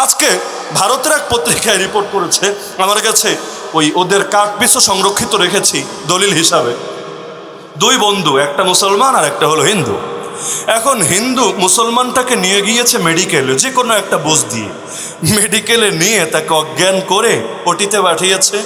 আজকে ভারতের এক পত্রিকায় রিপোর্ট করেছে, আমার কাছে ওদের কার্ডপিসও সংরক্ষিত রেখেছি দলিল হিসাবে। দুই বন্ধু, একটা মুসলমান আর একটা হলো হিন্দু। এখন হিন্দু মুসলমানটাকে নিয়ে গিয়েছে মেডিকেলে, যে কোনো একটা বোঝ দিয়ে মেডিকেলে নিয়ে তাকে অজ্ঞান করে ওটিতে পাঠিয়েছে।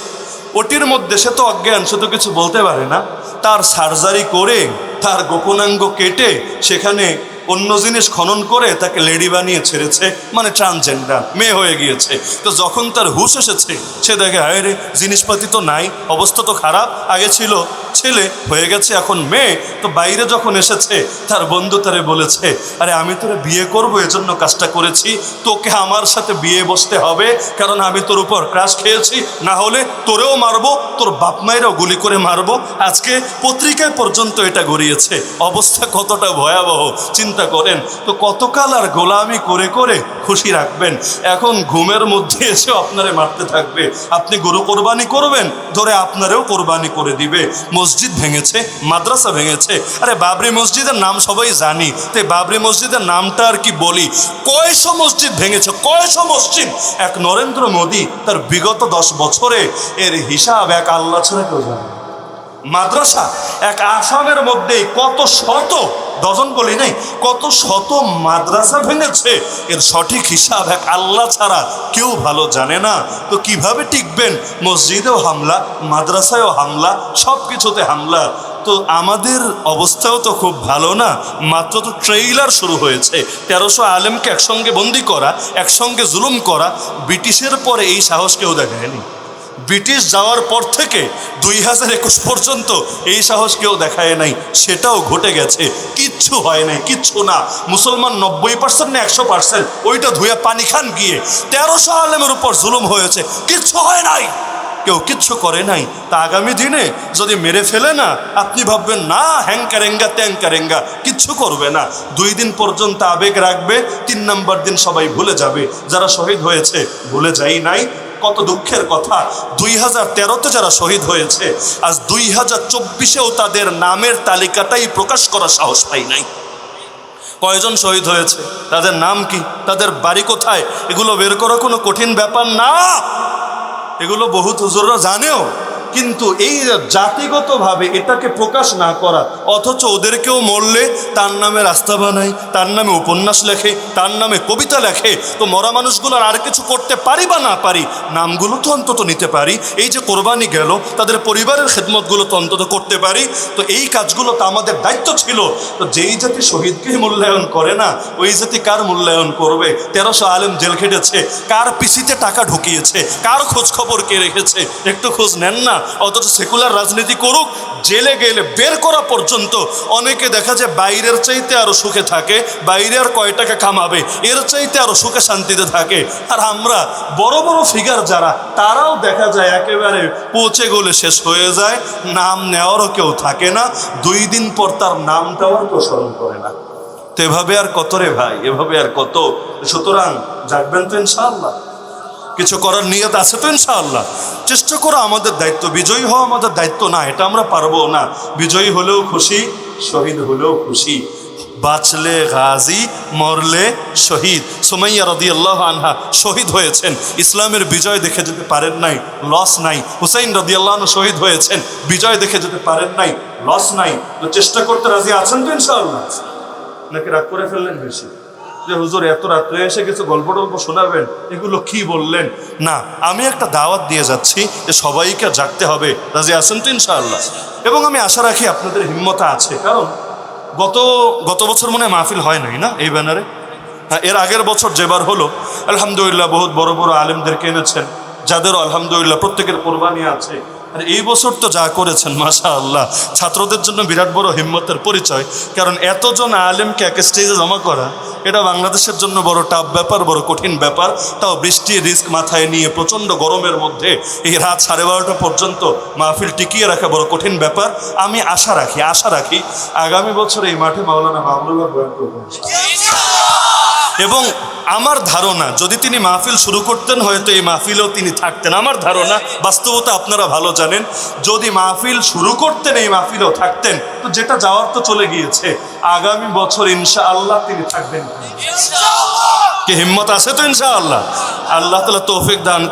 ওটির মধ্যে সে তো অজ্ঞান, সে তো কিছু বলতে পারে না। তার সার্জারি করে তার গোপনাঙ্গ কেটে সেখানে অন্য জিনিস খনন করে তাকে লেডি বানিয়ে ছেড়েছে, মানে ট্রান্সজেন্ডার, মেয়ে হয়ে গিয়েছে। তো যখন তার হুঁশ এসেছে সে দেখে হায় রে, জিনিসপাতি তো নাই, অবস্থা তো খারাপ, আগে ছিল ছেলে হয়ে গেছে এখন মেয়ে। তো বাইরে যখন এসেছে তার বন্ধু তারে বলেছে, আরে আমি তোরে বিয়ে করবো এজন্য কাজটা করেছি, তোকে আমার সাথে বিয়ে বসতে হবে, কারণ আমি তোর উপর ক্রাশ খেয়েছি, না হলে তোরেও মারবো, তোর বাপ মায়েরও গুলি করে মারবো। আজকে পত্রিকায় পর্যন্ত এটা গড়িয়েছে। অবস্থা কতটা ভয়াবহ চিন্তা করেন। তো কতকাল আর গোলামি করে করে খুশি রাখবেন? এখন ঘুমের মধ্যে এসে আপনারে মারতে থাকবে। আপনি গরু কোরবানি করবেন, ধরে আপনারেও কোরবানি করে দিবে। মসজিদ ভেঙেছে, মাদ্রাসা ভেঙেছে। আরে বাবরি মসজিদের নাম সবাই জানি, তো বাবরি মসজিদের নামটা আর কি বলি? কয়শো মসজিদ ভেঙেছে, কয়শো মসজিদ। এক নরেন্দ্র মোদী তার বিগত 10 বছরে এর হিসাব এক আল্লাহ ছাড়া কেউ জানে। মাদ্রাসা এক আসামের মধ্যেই কত শত, ডজন বলি নাই, কত শত মাদ্রাসা ভেঙেছে, এর সঠিক হিসাব এক আল্লাহ ছাড়া কেউ ভালো জানে না। তো কিভাবে টিকবেন? মসজিদেও হামলা, মাদ্রাসায়ও হামলা, সব কিছুতে হামলা। তো আমাদের অবস্থাও তো খুব ভালো না। মাত্র তো ট্রেইলার শুরু হয়েছে, 1300 আলেমকে একসঙ্গে বন্দি করা, একসঙ্গে জুলুম করা। ব্রিটিশের পরে এই সাহস কেউ দেখায়নি। ব্রিটিশ যাওয়ার পর থেকে 2021 পর্যন্ত এই সাহস কেউ দেখায় নাই। সেটাও ঘটে গেছে, কিচ্ছু হয় নাই, কিচ্ছু না। মুসলমান 90% না 100%, ওইটা ধুয়ে পানি খান গিয়ে। 1300 আলেমের উপর জুলুম হয়েছে, কিচ্ছু হয় নাই, কেউ কিচ্ছু করে নাই। তা আগামী দিনে যদি মেরে ফেলে না, আপনি ভাববেন না হ্যাংকারেঙ্গা ত্যাংকারেঙ্গা, কিচ্ছু করবে না। 2 দিন পর্যন্ত আবেগ রাখবে, 3 নম্বর দিন সবাই ভুলে যাবে। যারা শহীদ হয়েছে ভুলে যাই নাই। কত দুঃখের কথা, 2013-তে যারা শহীদ হয়েছে, আজ 2024-এও তাদের নামের তালিকাটাই প্রকাশ করার সাহস পাই নাই। কয়জন শহীদ হয়েছে, তাদের নাম কি, তাদের বাড়ি কোথায়, এগুলো বের করা কোনো কঠিন ব্যাপার না। এগুলো বহুত হুজুররা জানেও, কিন্তু এই জাতিগতভাবে এটাকে প্রকাশ না করা, অথচ ওদেরকেও মরলে তার নামে রাস্তা বানায়, তার নামে উপন্যাস লেখে, তার নামে কবিতা লেখে। তো মরা মানুষগুলোর আর কিছু করতে পারি বা না পারি, নামগুলো তো অন্তত নিতে পারি। এই যে কোরবানি গেল, তাদের পরিবারের খেদমতগুলো তো অন্তত করতে পারি। তো এই কাজগুলো তো আমাদের দায়িত্ব ছিল। তো যেই জাতি শহীদকেই মূল্যায়ন করে না, ওই জাতি কার মূল্যায়ন করবে? 1300 আলেম জেল খেটেছে, কার পিসিতে টাকা ঢুকিয়েছে, কার খোঁজ খবর কে রেখেছে, একটু খোঁজ নেন না। অথচ সেকুলার রাজনীতি করুক, জেলে গেলে বের করা পর্যন্ত অনেকে দেখা যায় বাইরের চাইতে আরো সুখে থাকে, বাইরে আর কয় টাকা কামাবে এর চাইতে আরো সুখে শান্তিতে থাকে। আর আমরা বড় বড় ফিগার যারা, তারাও দেখা যায় একেবারে পচে গলে শেষ হয়ে যায়, নাম নেওয়ারও কেউ থাকে না। 2 দিন পর তার নামটাও আর কেউ স্মরণ করে না। তো এভাবে আর কত রে ভাই, এভাবে আর কত। সুতরাং জাগবেন তো ইনশাআল্লাহ, কিছু করার নিয়ত আছে তো ইনশাআল্লাহ। চেষ্টা করা আমাদের দায়িত্ব, বিজয়ী হওয়া আমাদের দায়িত্ব না, এটা আমরা পারবো না। বিজয়ী হলেও খুশি, শহীদ হলেও খুশি। বাঁচলে গাজী, মরলে শহীদ। সুমাইয়া রাদিয়াল্লাহু আনহা শহীদ হয়েছেন, ইসলামের বিজয় দেখে যেতে পারেন নাই, লস নাই। হুসাইন রাদিয়াল্লাহু আনহু শহীদ হয়েছেন, বিজয় দেখে যেতে পারেন নাই, লস নাই। তো চেষ্টা করতে রাজি আছেন তো ইনশাআল্লাহ? নাকি রাগ করে ফেললেন বেশি যে হুজুর এত রাত্রে এসে কিছু গল্প টল্প শোনাবেন, এগুলো কি বললেন? না, আমি একটা দাওয়াত দিয়ে যাচ্ছি যে সবাইকে জাগতে হবে। রাজি আছেন তো ইনশাআল্লাহ? এবং আমি আশা রাখি আপনাদের হিম্মতা আছে, কারণ গত বছর মনে হয় মাহফিল হয় নাই না এই ব্যানারে? হ্যাঁ, এর আগের বছর যেবার হলো আলহামদুলিল্লাহ বহুত বড় বড় আলেমদেরকে এনেছেন, যাদেরও আলহামদুলিল্লাহ প্রত্যেকের কোরবানি আছে। আর এই বছর তো যা করেছেন মাশাআল্লাহ, ছাত্রদের জন্য বিরাট বড় হিম্মতের পরিচয়। কারণ এতজন আলেমকে এক স্টেজে জমা করা, এটা বাংলাদেশের জন্য বড় টাফ ব্যাপার, বড় কঠিন ব্যাপার। তাও বৃষ্টির রিস্ক মাথায় নিয়ে প্রচণ্ড গরমের মধ্যে এই রাত 12:30 পর্যন্ত মাহফিল টিকিয়ে রাখা বড় কঠিন ব্যাপার। আমি আশা রাখি আগামী বছর এই মাঠে মাওলানা মামুনুল হক বয়ান করবেন। এবং আমার ধারণা যদি তিনি মাহফিল শুরু করতেন হয়তো এই মাহফিলেও তিনি থাকতেন। আমার ধারণা, বাস্তবতা আপনারা ভালো জানেন, যদি মাহফিল শুরু করতেন এই মাহফিলেও থাকতেন। তো যেটা যাওয়ার তো চলে গিয়েছে, আগামী বছর ইনশাআল্লাহ তিনি থাকবেন। কি হিম্মত আছে তো ইনশাআল্লাহ। আল্লাহ তাআলা তৌফিক দান করুন।